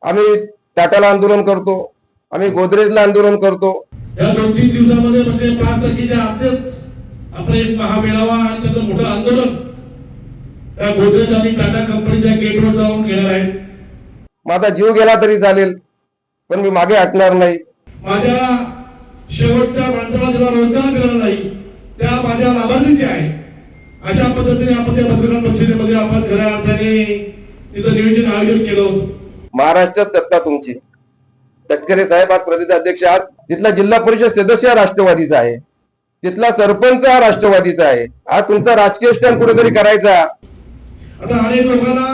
आम्ही टाटाला आंदोलन करतो, आम्ही गोदरेजला आंदोलन करतो। या 2-3 दिवसामध्ये म्हणजे 5 तारखेच्या आधीच आपण एक महामेळावा आणि त्याचं मोठं आंदोलन त्या गोदरेज आणि टाटा कंपनीच्या गेटवर जाऊन घेणार आहे। माझा जीव गेला तरी चालेल, पण मी मागे हटणार नाही। माझ्या शेवटच्या माणसाला ज्याला रोजगार मिळाला नाही त्या माझ्या लाभार्थी आहे, अशा पद्धतीने आपण त्या पत्रकार परिषदेमध्ये आपण खऱ्या अर्थाने तिचं नियोजन आयोजन केलं होतं। महाराष्ट्रात सत्ता तुमची, तटकरे साहेब आज प्रदेश अध्यक्ष आहात, तिथला जिल्हा परिषद सदस्य हा राष्ट्रवादीचा आहे, तिथला सरपंच हा राष्ट्रवादीचा आहे। आज तुमचा राजकीय स्टँड कुठेतरी करायचा। आता अनेक लोकांना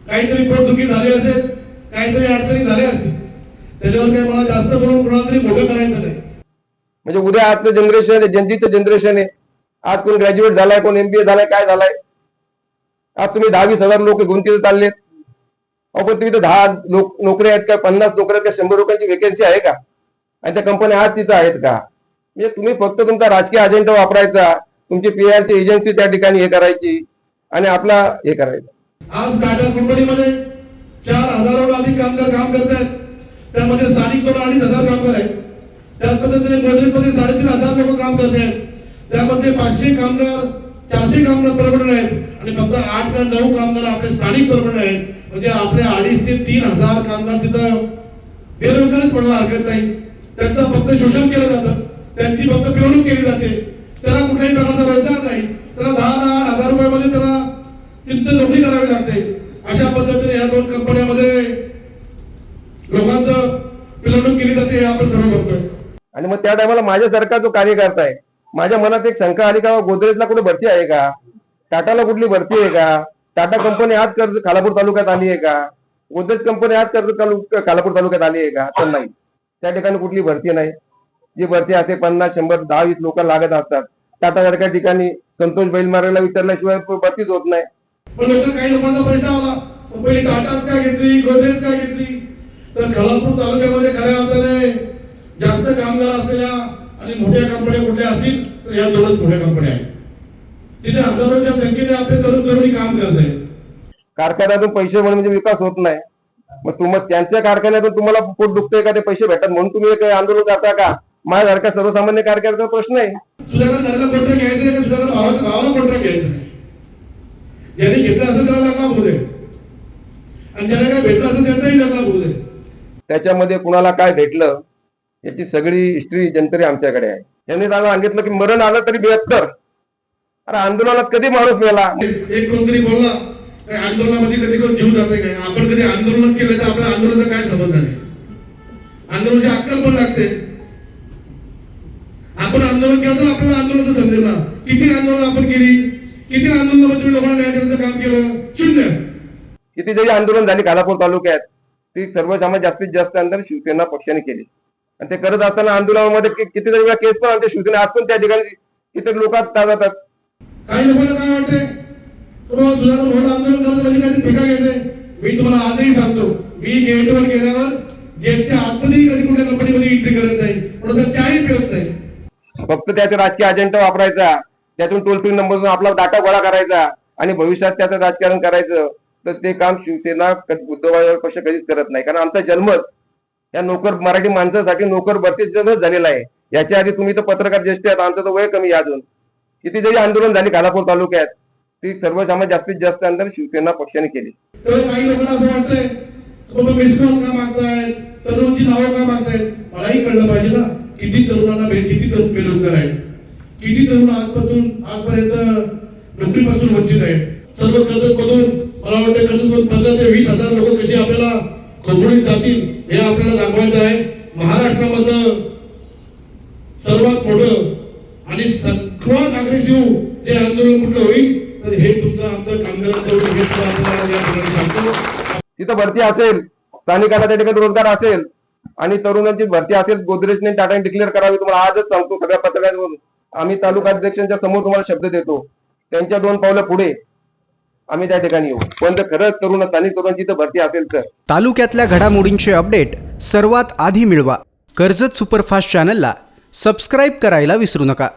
काहीतरी पोटदुखी झाली असेल, काहीतरी अडचणी झाल्या असतील, त्याच्यावर काही मला जास्त बोलून कोणाला तरी मोठं करायचं नाही। म्हणजे उद्या आजचं जनरेशन आहे, जनतेचं जनरेशन आहे। आज कोण ग्रॅज्युएट झालाय, कोण MBA झालाय, काय झालाय। आज तुम्ही 10-20 हजार लोक घेऊन तिथे चाललेत। पण तुम्ही तर 10 नोकरी आहेत का, 50 नोकऱ्या का, 100 लोकांची वेकेन्सी आहे का, आणि त्या कंपन्या आज तिथं आहेत का? म्हणजे तुम्ही फक्त तुमचा राजकीय अजेंडा वापरायचा, तुमची PR ची एजन्सी त्या ठिकाणी हे करायची आणि आपला हे करायचं। आज टाटा कंपनीमध्ये 4000हून अधिक कामगार काम करतात, त्यामध्ये स्थानिक 2-2.5 कामगार आहेत। त्याच पद्धतीने गोदरेजमध्ये 3500 लोक काम करतात, त्यामध्ये 500 कामगार 400 कामगार परमनंट आहेत आणि फक्त 8 का 9 कामगार आपले स्थानिक परमनंट आहेत। म्हणजे आपले 2,500 ते 3,000 कामगार तिथं बेरोजगारच पडायला हरकत नाही। त्यांचं फक्त शोषण केलं जातं, त्यांची फक्त पिळवणूक केली जाते, त्यांना कुठल्याही प्रकारचा रोजगार नाही, त्यांना 10,000 रुपयामध्ये त्यांना तिथं नोकरी करावी लागते। अशा पद्धतीने या 2 कंपन्यांमध्ये लोकांचं पिळवणूक केली जाते, हे आपण सर्व बघतोय। आणि मग त्या टायमाला माझ्यासारखा जो कार्यकर्ता आहे, माझ्या मनात एक शंका आली का गोदरेजला कुठे भरती आहे का, टाटाला कुठली भरती आहे का, टाटा कंपनी आज कर्ज खालापूर तालुक्यात आली आहे का, गोदरेज कंपनी आज कर्ज खालापूर तालुक्यात आली आहे का? तर नाही, त्या ठिकाणी कुठली भरती नाही। जी भरती असते 50, 100, 10-20 लोक लागत असतात। टाटा सारख्या ठिकाणी संतोष बैलमारेला विचारल्याशिवाय भरतीच होत नाही। पण काही लोकांना प्रश्न आला, पहिली टाटाच का घेतली, गोदरेज का घेतली? तर खालापूर तालुक्यामध्ये खऱ्या अर्थाने जास्त कामगार असलेल्या आणि मोठ्या कंपन्या कुठल्या असतील तर या 2च मोठ्या कंपन्या आहेत। तिथे हजारोच्या संख्येने आपले तरुणी काम करत आहेत। कारखान्यातून पैसे म्हणजे विकास होत नाही, मग त्यांच्या कारखान्यातून तुम्हाला पोट दुखतंय का, ते पैसे भेटतात म्हणून तुम्ही एक आंदोलन करता का? माझ्यासारख्या सर्वसामान्य कार्यकर्त्याचा प्रश्न आहे। सुधाकर घराला कॉन्ट्रॅक्ट घ्यायचं नाही का, सुधाकर भावाला कॉन्ट्रॅक्ट घ्यायचं नाही। ज्याने घेतलं असेल त्याला लागला होऊ दे, आणि ज्याने काय भेटलं असेल त्यांचाही लागला होऊ दे। त्याच्यामध्ये कुणाला काय भेटलं याची सगळी हिस्ट्री जनतरी आमच्याकडे आहे। यांनी सांगितलं की मरण आलं तरी 72। अरे आंदोलनात कधी माणूस मेला? एक कोणतरी बोलला आंदोलनामध्ये कधी कोण जीव जाते काय? आपण कधी आंदोलन केलं तर आपल्या आंदोलनाचा काय संबंध आहे? आंदोलनाची अक्कल पण लागते। आपण आंदोलन केलं तर आपल्याला आंदोलनाचं समजेल ना। किती आंदोलन आपण केली, किती आंदोलनामध्ये तुम्ही लोकांना न्याय देण्याचं काम केलं? 0। किती जरी आंदोलन झाली खालापूर तालुक्यात, ती सर्वसामान्य जास्तीत जास्त आंदोलन शिवसेना पक्षाने केली, आणि ते करत असताना आंदोलनामध्ये कितीतरी वेळा केस पण आमच्या शिवसेना आज पण त्या ठिकाणी किती लोक जातात। काही लोकांना काय वाटते, तुम्हाला सुधाकर भाऊला आंदोलन करायचं म्हणजे काही ठेका घ्यायचंय? मी तुम्हाला आजही सांगतो, मी गेटवर गेल्यावर गेटच्या आतमध्ये कधी कुठल्या कंपनीमध्ये एंट्री करत नाही, कोणाचा चाही पिळत नाही। फक्त त्याचा राजकीय अजेंडा वापरायचा, त्यातून टोल फ्री नंबरवरून आपला डाटा गोळा करायचा आणि भविष्यात त्याचं राजकारण करायचं। तर ते काम शिवसेना उद्धव पक्ष कधीच करत नाही, कारण आमचा जन्मच या मराठी माणसासाठी नोकर भरतीच झालेला आहे। याच्या आधी तुम्ही तर पत्रकार ज्येष्ठ आहात, आमचं तर वय कमी आहे अजून। किती जरी आंदोलन झाली खालापूर तालुक्यात, ती सर्वसामान्य जास्तीत जास्त आंदोलन शिवसेना पक्षाने केली। काही लोकांना असं वाटतंय बाबा मिसकॉल का मागतायत, तरुणांची नावं का मागतायत? मलाही कळलं पाहिजे ना, किती तरुणांना किती तरुण बेरोजगार आहेत, किती तरुण आजपर्यंत नोकरीपासून वंचित आहेत। सर्व कर्जतमधून मला वाटतं कर्जतमधून 15 ते 20,000 लोक कशी आपल्याला खोबडीत जातील हे आपल्याला दाखवायचं आहे। महाराष्ट्रामधलं सर्वात मोठं आणि सर्वात अग्रेसिव्ह जे आंदोलन कुठलं होईल तर हे तुमचं आमचं कामगारांचं घेतलं आपल्याला या ठिकाणी सांगतो। तिथं भरती असेल, स्थानिकांना त्या ठिकाणी रोजगार असेल आणि तरुणांची भरती असेल, गोदरेजने टाटाने डिक्लेअर करावी। तुम्हाला आजच सांगतो सगळ्या पत्रकारांवरून, आम्ही तालुका अध्यक्षांच्या समोर तुम्हाला शब्द देतो, त्यांच्या 2 पावलं पुढे आम्ही त्या ठिकाणी येऊ। पण जर खरंच तरुण स्थानिक तरुणांची तर भरती असेल तर तालुक्यातल्या घडामोडींचे अपडेट सर्वात आधी मिळवा। कर्जत सुपरफास्ट चॅनलला सबस्क्राईब करायला विसरू नका।